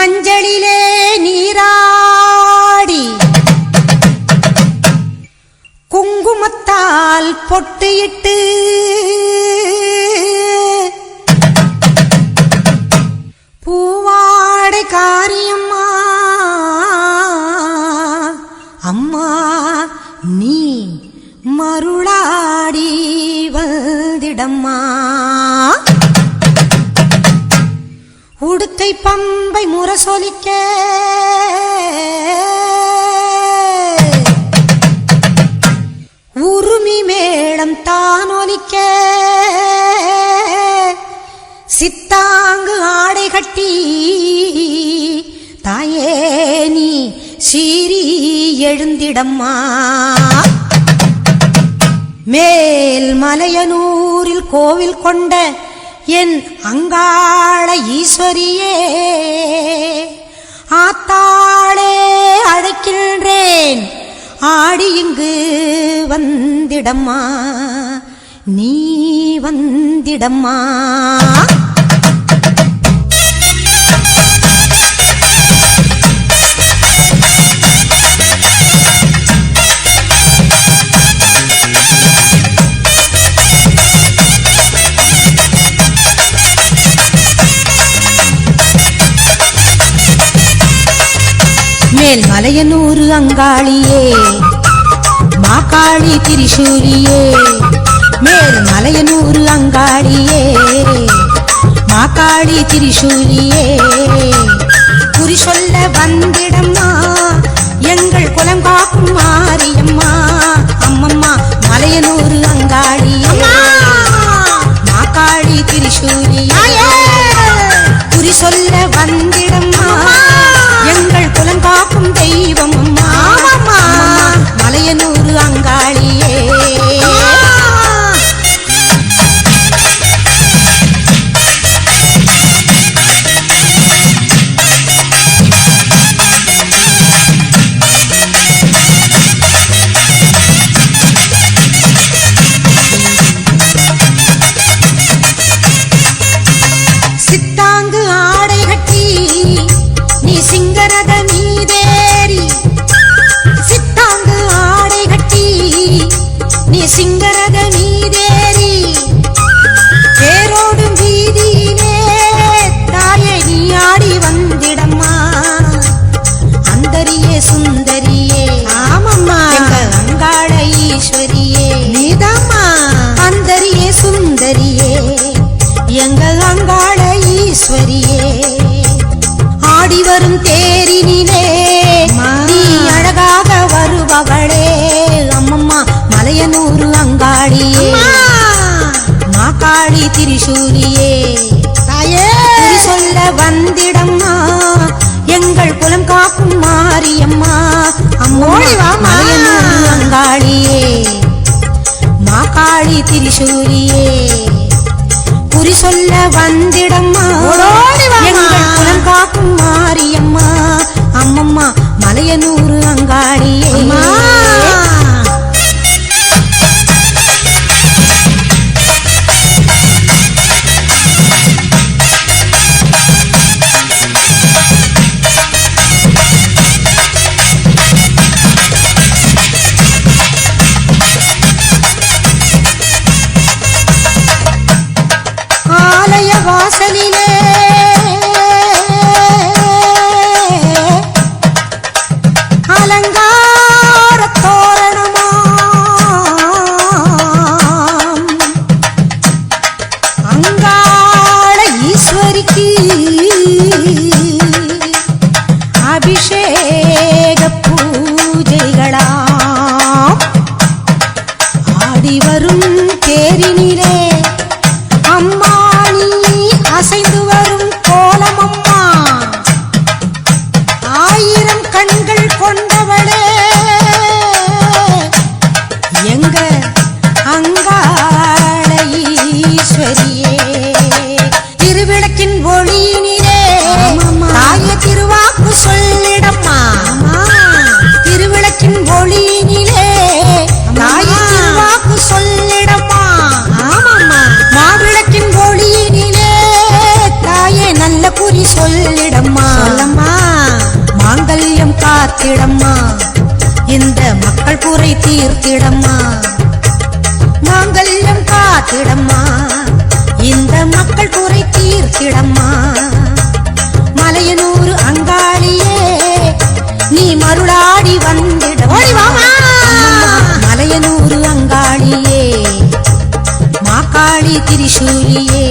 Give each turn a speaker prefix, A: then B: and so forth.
A: மஞ்சளிலே நீராடி குங்குமத்தால் பொட்டியிட்டு பூவாடை காரியம்மா அம்மா நீ மருளாடி வந்திடம்மா. உடுக்கை பம்பை முரசொலிக்க உருமி மேளம் தானொலிக்க சித்தாங்கு ஆடை கட்டி தாயே நீ சீறி எழுந்திடம்மா. மேல் மலையனூரில் கோவில் கொண்ட என் அங்காள ஈஸ்வரியே ஆத்தாளே அழைக்கின்றேன் ஆடி இங்கு வந்திடம்மா நீ வந்திடம்மா. மேல் மலையனூரு அங்காளியே மாகாளி திரிசூலியே மேல் மலையனூரு அங்காளியே மாகாளி திரிசூலியே குறி சொல்ல வந்திடம்மா எங்கள் குலம் காக்கும் மாரியம்மா அம்மம்மா மலையனூரு அங்காளியே மாகாளி திரிசூலியே குறி சொல்ல வந்திடம்மா எங்கள் குலம் காக்கும் தெய்வம் அம்மா மலையனூரு அங்காளியே. சித்தாங்கு ஆடை கட்டி நீ சிங்கரத மீதேறி சித்தாங்கு ஆடை கட்டி நீ சிங்கரத மீதேறி தேரோடும் வீதியிலே தாயே நீ ஆடி வந்திடம்மா அந்தரியே சுந்தரியே ஆமம்மா எங்க அங்காள ஈஸ்வரியே நீதாம்மா அந்தரியே சுந்தரியே எங்க அங்காள ஈஸ்வரியே. ஆடி வரும் தேரினிலே நீ அழகாக வருபவளே அம்மம்மா மலையனூரு அங்காளியே மாகாளி திரிசூலியே குறி சொல்ல வந்திடம்மா எங்கள் குலம் காக்கும் மாரியம்மா அம்மோழிவா மலையனூரு அங்காளியே மாகாளி திரிசூலியே குறி சொல்ல வந்திடம்மா எங்கள் குலம் காக்கும் மாரியம்மா அம்மம்மா மலையனூரு அங்காளியே. ஆலய வாசலிலே காத்திடம்மா இந்த மக்கள் குறை தீர்த்திடம்மா மாங்கல்யம் காத்திடம்மா இந்த மக்கள் குறை தீர்த்திடம்மா மலையனூர் அங்காளியே நீ மருளாடி வந்திடம்மா மலையனூர் அங்காளியே மாகாளி திரிசூலியே